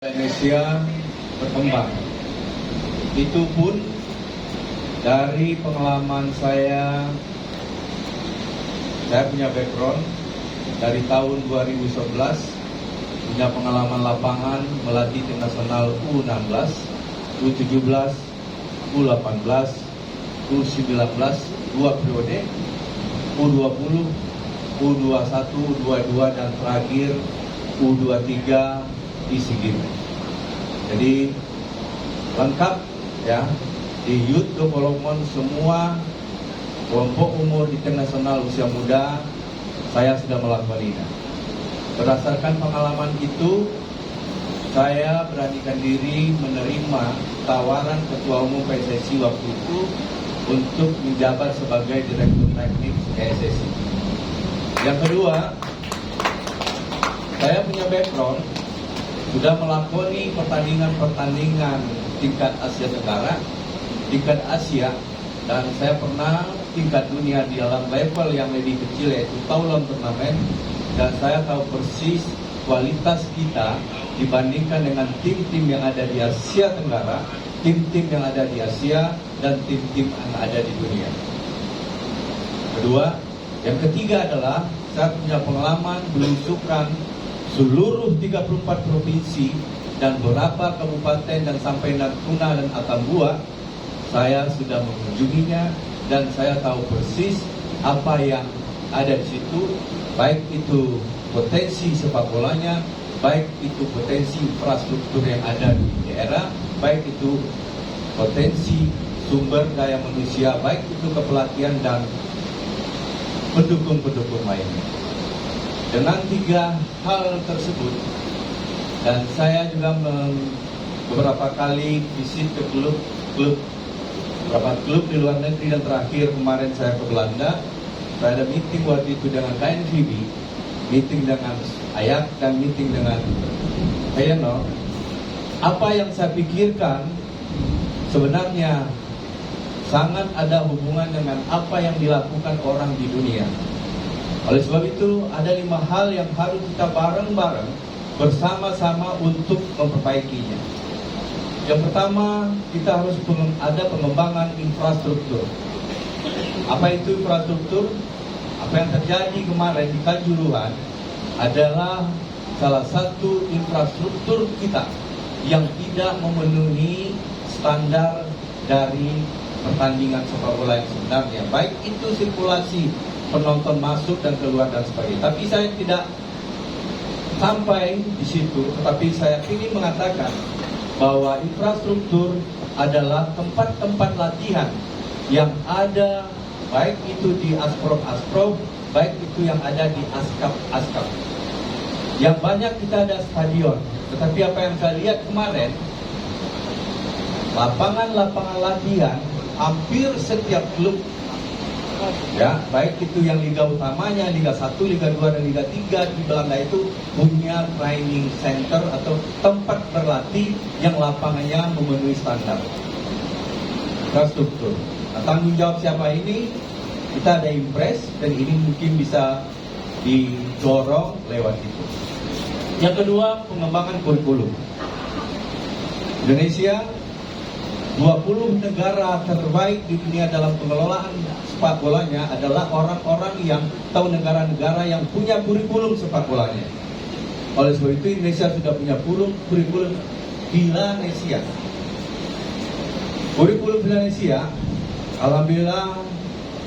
Indonesia berkembang. Itu pun dari pengalaman saya punya background dari tahun 2011, punya pengalaman lapangan melatih tim nasional U16, U17, U18, U19, 2 periode, U20, U21, U22 dan terakhir U23 di SEA Games. Jadi lengkap ya, di youth development semua kelompok umur di tim nasional usia muda saya sudah melakukan ini. Berdasarkan pengalaman itu, saya beranikan diri menerima tawaran Ketua Umum PSSI waktu itu untuk menjabat sebagai Direktur Teknik PSSI. Yang kedua, saya punya background sudah melakoni pertandingan-pertandingan tingkat Asia Tenggara, tingkat Asia, dan saya pernah tingkat dunia di dalam level yang lebih kecil yaitu Toulon turnamen, dan saya tahu persis kualitas kita dibandingkan dengan tim-tim yang ada di Asia Tenggara, tim-tim yang ada di Asia, dan tim-tim yang ada di dunia. Kedua, yang ketiga adalah saya punya pengalaman belusukan seluruh 34 provinsi dan beberapa kabupaten dan sampai Natuna dan Atambua. Saya sudah mengunjunginya dan saya tahu persis apa yang ada di situ, baik itu potensi sepak bolanya, baik itu potensi infrastruktur yang ada di daerah, baik itu potensi sumber daya manusia, baik itu kepelatihan dan pendukung-pendukung lainnya. Dengan 3 hal tersebut, dan saya juga beberapa kali visit ke beberapa klub di luar negeri, dan terakhir kemarin saya ke Belanda. Saya ada meeting waktu itu dengan KNVB, meeting dengan Ajax, dan meeting dengan Feyenoord. Apa yang saya pikirkan sebenarnya sangat ada hubungan dengan apa yang dilakukan orang di dunia. Oleh sebab itu, ada 5 hal yang harus kita bareng-bareng bersama-sama untuk memperbaikinya. Yang pertama, kita harus ada pengembangan infrastruktur. Apa itu infrastruktur? Apa yang terjadi kemarin di Kanjuruhan adalah salah satu infrastruktur kita yang tidak memenuhi standar dari pertandingan sepak bola yang sebenarnya. Baik itu sirkulasi penonton masuk dan keluar dan sebagainya. Tapi saya tidak sampai di situ, tetapi saya ingin mengatakan bahwa infrastruktur adalah tempat-tempat latihan yang ada, baik itu di Asprof, baik itu yang ada di Askap. Yang banyak kita ada stadion, tetapi apa yang saya lihat kemarin, lapangan-lapangan latihan hampir setiap klub, ya, baik itu yang Liga utamanya, Liga 1, Liga 2, dan Liga 3 di Belanda itu punya training center atau tempat berlatih yang lapangannya memenuhi standar infrastruktur. Nah, tanggung jawab siapa ini? Kita ada impres, dan ini mungkin bisa didorong lewat itu. Yang kedua, pengembangan kurikulum. Indonesia 20 negara terbaik di dunia dalam pengelolaan sepak bolanya adalah orang-orang yang tahu, negara-negara yang punya kurikulum sepak bolanya. Oleh sebab itu, Indonesia sudah punya kurikulum Vilanesia. Kurikulum Vilanesia, alhamdulillah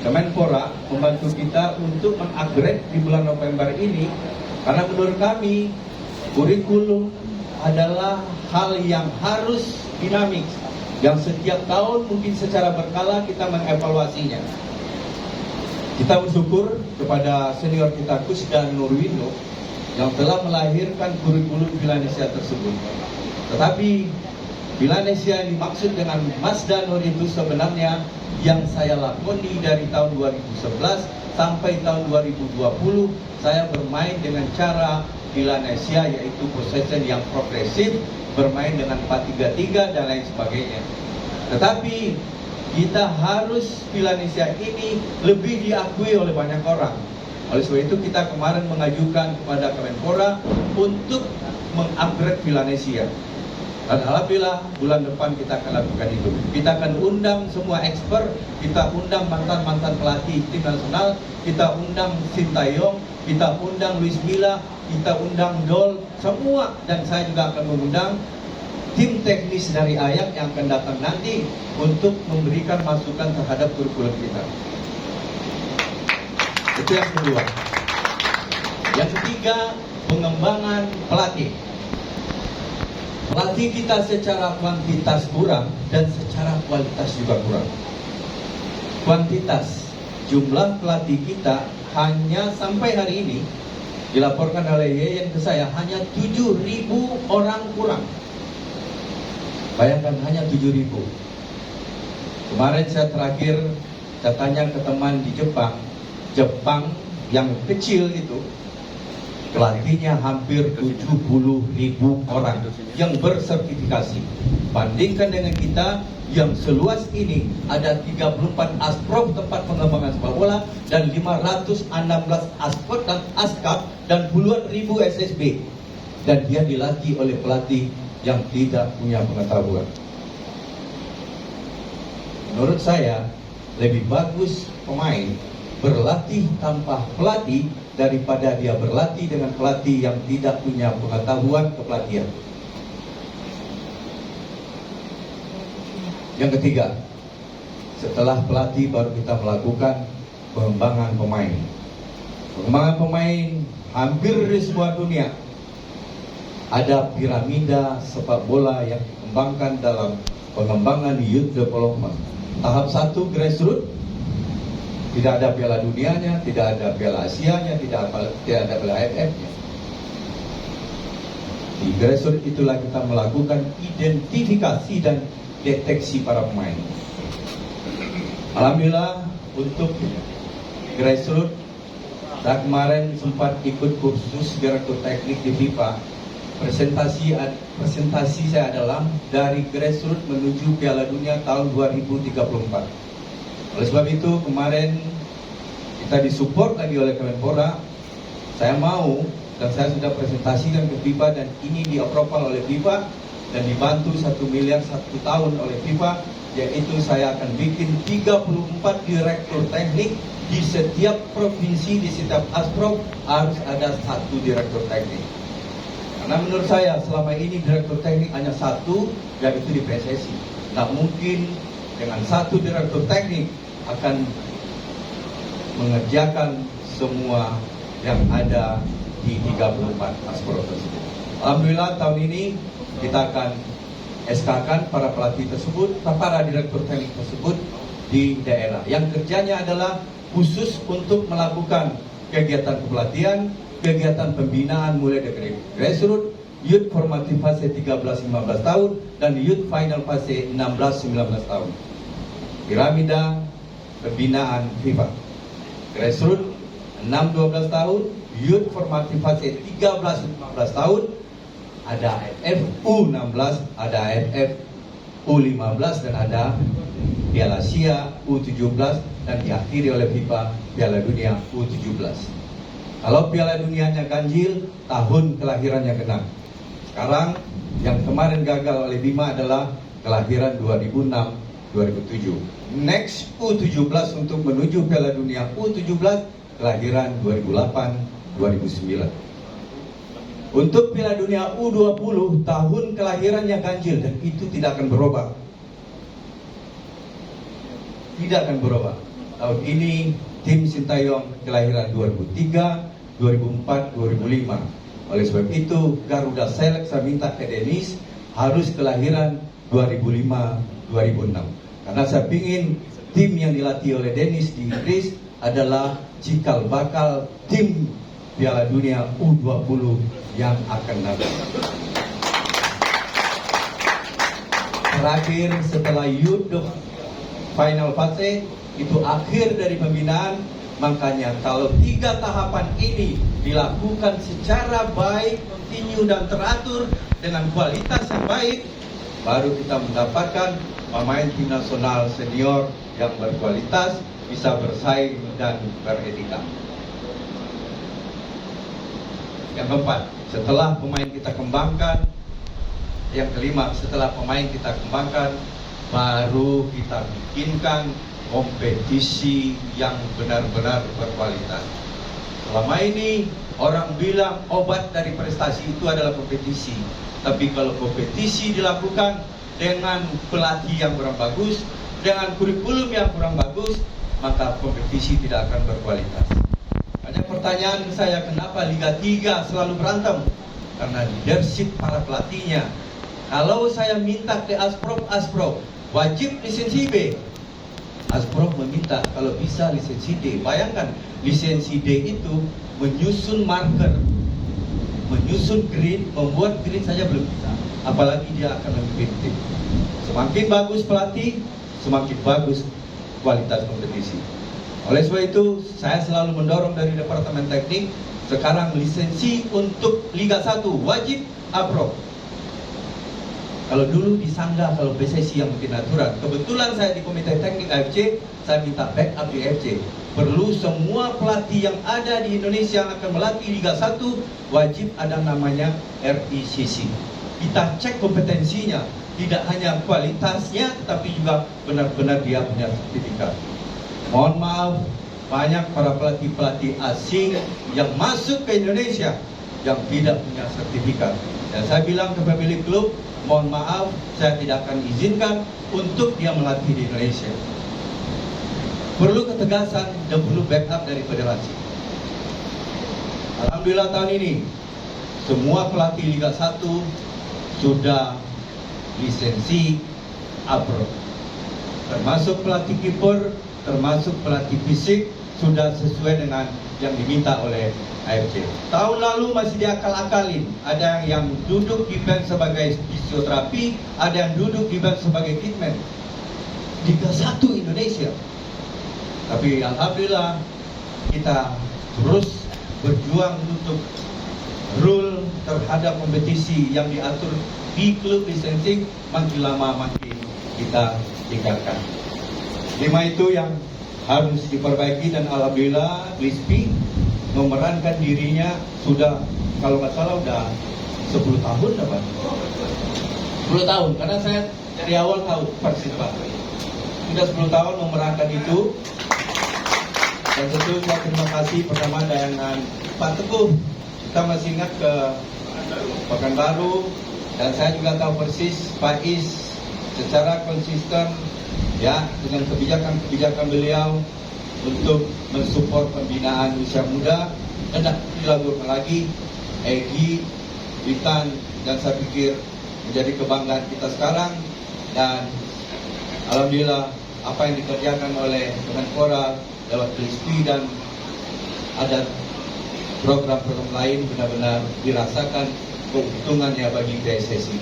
Kemenpora membantu kita untuk mengupgrade di bulan November ini, karena menurut kami kurikulum adalah hal yang harus dinamis, yang setiap tahun mungkin secara berkala kita mengevaluasinya. Kita bersyukur kepada senior kita Kusdan Nurwindo yang telah melahirkan kurikulum Vilanesia tersebut. Tetapi Vilanesia yang dimaksud dengan Mas Danur itu sebenarnya yang saya lakoni dari tahun 2011 sampai tahun 2020, saya bermain dengan cara Vilanesia, yaitu possession yang progresif, bermain dengan 4-3-3 dan lain sebagainya. Tetapi kita harus Vilanesia ini lebih diakui oleh banyak orang. Oleh sebab itu kita kemarin mengajukan kepada Kemenpora untuk mengupgrade Vilanesia. Dan alhamdulillah bulan depan kita akan lakukan itu. Kita akan undang semua expert, kita undang mantan-mantan pelatih tim nasional, kita undang Sintayong, kita undang Luis Milla, kita undang Dol, semua. Dan saya juga akan mengundang tim teknis dari Ayak yang akan datang nanti untuk memberikan masukan terhadap kurikulum kita. Itu yang kedua. Yang ketiga, pengembangan pelatih. Pelatih kita secara kuantitas kurang dan secara kualitas juga kurang. Kuantitas, jumlah pelatih kita hanya sampai hari ini dilaporkan oleh Yeyen ke saya hanya 7.000 orang kurang. Bayangkan hanya 7.000. Kemarin saya terakhir tanya ke teman di Jepang yang kecil itu, pelatihnya hampir 70.000 orang yang bersertifikasi. Bandingkan dengan kita yang seluas ini, ada 34 asprof tempat pengembangan sepak bola dan 516 aspot dan askap dan puluhan ribu SSB. Dan dia dilatih oleh pelatih yang tidak punya pengetahuan. Menurut saya, lebih bagus pemain berlatih tanpa pelatih daripada dia berlatih dengan pelatih yang tidak punya pengetahuan kepelatihan. Yang ketiga, setelah pelatih baru kita melakukan pengembangan pemain. Pengembangan pemain hampir di semua dunia ada piramida sepak bola yang dikembangkan dalam pengembangan youth development. Tahap 1 grassroots, tidak ada Piala Dunianya, tidak ada Piala Asianya, tidak ada Piala AFF-nya. Di grassroots itulah kita melakukan identifikasi dan deteksi para pemain. Alhamdulillah untuk grassroots, saya kemarin sempat ikut kursus direktur teknik di FIFA. Presentasi saya adalah dari grassroots menuju Piala Dunia tahun 2034. Oleh sebab itu kemarin kita disupport lagi oleh Kemenpora. Saya mau dan saya sudah presentasikan ke FIFA dan ini di-approval oleh FIFA dan dibantu 1 miliar 1 tahun oleh FIFA, yaitu saya akan bikin 34 direktur teknik di setiap provinsi, di setiap asprof harus ada 1 direktur teknik. Karena menurut saya selama ini direktur teknik hanya 1, yaitu di PSSI. Nah mungkin dengan 1 direktur teknik akan mengerjakan semua yang ada di 34 asprof tersebut. Alhamdulillah tahun ini kita akan SK-kan para pelatih tersebut, para direktur teknik tersebut di daerah. Yang kerjanya adalah khusus untuk melakukan kegiatan kepelatihan, kegiatan pembinaan mulai dari grassroots, youth formatif fase 13-15 tahun, dan youth final fase 16-19 tahun. Piramida pembinaan FIFA. Grassroots 6-12 tahun, youth formatif fase 13-15 tahun, ada AFF U16, ada AFF U15, dan ada Piala Asia U17, dan diakhiri oleh FIFA Piala Dunia U17. Kalau Piala Dunianya ganjil, tahun kelahirannya genap. Sekarang yang kemarin gagal oleh Bima adalah kelahiran 2006-2007. Next U17 untuk menuju Piala Dunia U17 kelahiran 2008-2009. Untuk Piala Dunia U20 tahun kelahirannya ganjil dan itu tidak akan berubah. Tidak akan berubah. Tahun ini tim Sintayong kelahiran 2003, 2004, 2005. Oleh sebab itu Garuda Select saya minta ke Dennis harus kelahiran 2005, 2006. Karena saya ingin tim yang dilatih oleh Dennis di Inggris adalah cikal bakal tim Piala Dunia U20 yang akan datang. Terakhir setelah youth final fase itu akhir dari pembinaan. Makanya kalau 3 tahapan ini dilakukan secara baik, kontinu dan teratur dengan kualitas yang baik, baru kita mendapatkan pemain tim nasional senior yang berkualitas, bisa bersaing dan beretika. Yang keempat, setelah pemain kita kembangkan, yang kelima, setelah pemain kita kembangkan, baru kita bikinkan kompetisi yang benar-benar berkualitas. Selama ini orang bilang obat dari prestasi itu adalah kompetisi. Tapi kalau kompetisi dilakukan dengan pelatih yang kurang bagus, dengan kurikulum yang kurang bagus, maka kompetisi tidak akan berkualitas. Hanya pertanyaan saya, kenapa Liga 3 selalu berantem? Karena leadership para pelatihnya. Kalau saya minta ke Asprov wajib lisensi B. Asprov meminta kalau bisa lisensi D. Bayangkan, lisensi D itu menyusun marker, menyusun grid, membuat grid saja belum bisa. Apalagi dia akan memimpin tim. Semakin bagus pelatih, semakin bagus kualitas kompetisi. Oleh sebab itu, saya selalu mendorong dari Departemen Teknik, sekarang lisensi untuk Liga 1 wajib Asprov. Kalau dulu disanggah kalau PSSI yang bikin aturan. Kebetulan saya di Komite Teknik AFC, saya minta backup di AFC. Perlu semua pelatih yang ada di Indonesia yang akan melatih Liga 1 wajib ada namanya RICC. Kita cek kompetensinya, tidak hanya kualitasnya tetapi juga benar-benar dia punya sertifikat. Mohon maaf, banyak para pelatih-pelatih asing yang masuk ke Indonesia yang tidak punya sertifikat. Dan saya bilang ke pemilik klub, mohon maaf, saya tidak akan izinkan untuk dia melatih di Indonesia. Perlu ketegasan dan perlu backup dari federasi. Alhamdulillah tahun ini semua pelatih Liga 1 sudah lisensi Asprov. Termasuk pelatih kiper, termasuk pelatih fisik sudah sesuai dengan yang diminta oleh AFC. Tahun lalu masih diakal-akalin. Ada yang duduk di bench sebagai fisioterapi, ada yang duduk di bench sebagai kitman. Liga 1 Indonesia. Tapi alhamdulillah kita terus berjuang untuk rule terhadap kompetisi yang diatur di klub licensing, makin lama makin kita tingkatkan. 5 itu yang harus diperbaiki, dan alhamdulillah LISPI memerankan dirinya sudah, kalau nggak salah udah 10 tahun dapat 10 tahun, karena saya dari awal tahu persis Pak. Sudah 10 tahun memerankan itu. Dan tentu saya terima kasih pertama dengan Pak Teguh. Kita masih ingat ke Pekanbaru, dan saya juga tahu persis Pak Is secara konsisten ya dengan kebijakan beliau untuk mensupport pembinaan usia muda. Dan tidak dilakukan lagi Egy, Witan, dan saya pikir menjadi kebanggaan kita sekarang. Dan alhamdulillah apa yang dikerjakan oleh Kemenpora lewat LISPI dan ada program-program lain benar-benar dirasakan keuntungannya bagi PSSI.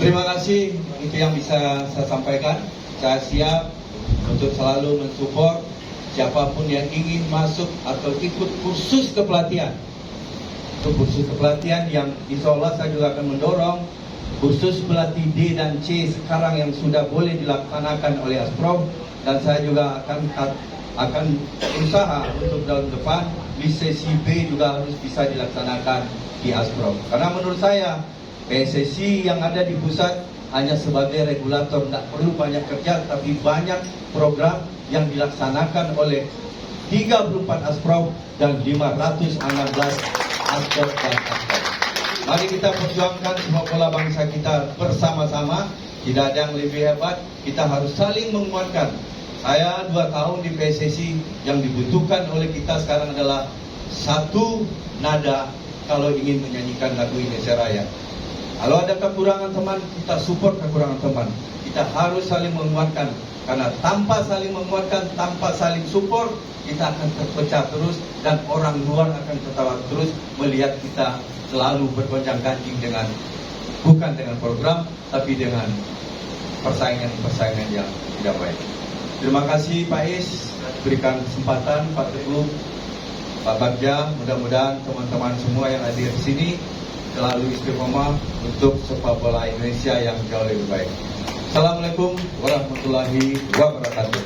Terima kasih, itu yang bisa saya sampaikan. Saya siap untuk selalu mensupport siapapun yang ingin masuk atau ikut kursus kepelatihan. Untuk kursus kepelatihan yang insya Allah saya juga akan mendorong kursus pelatih D dan C sekarang yang sudah boleh dilaksanakan oleh Asprov, dan saya juga akan usaha untuk tahun depan lisensi B juga harus bisa dilaksanakan di Asprov. Karena menurut saya PSSI yang ada di pusat hanya sebagai regulator, tidak perlu banyak kerja, tapi banyak program yang dilaksanakan oleh 34 Asprov dan 516 Asprov dan Asprov. Mari kita perjuangkan sepak bola bangsa kita bersama-sama. Tidak ada yang lebih hebat, kita harus saling menguatkan. Saya 2 tahun di PSSI, yang dibutuhkan oleh kita sekarang adalah satu nada kalau ingin menyanyikan lagu Indonesia Raya. Kalau ada kekurangan teman, kita support kekurangan teman. Kita harus saling menguatkan, karena tanpa saling menguatkan, tanpa saling support, kita akan terpecah terus, dan orang luar akan ketawa terus melihat kita selalu bergonjang-ganjing dengan, bukan dengan program, tapi dengan persaingan-persaingan yang tidak baik. Terima kasih Pak Is, berikan kesempatan Pak Teguh, Pak Bagja. Mudah-mudahan teman-teman semua yang hadir di sini selalu istiqomah untuk sepak bola Indonesia yang jauh lebih baik. Assalamualaikum warahmatullahi wabarakatuh.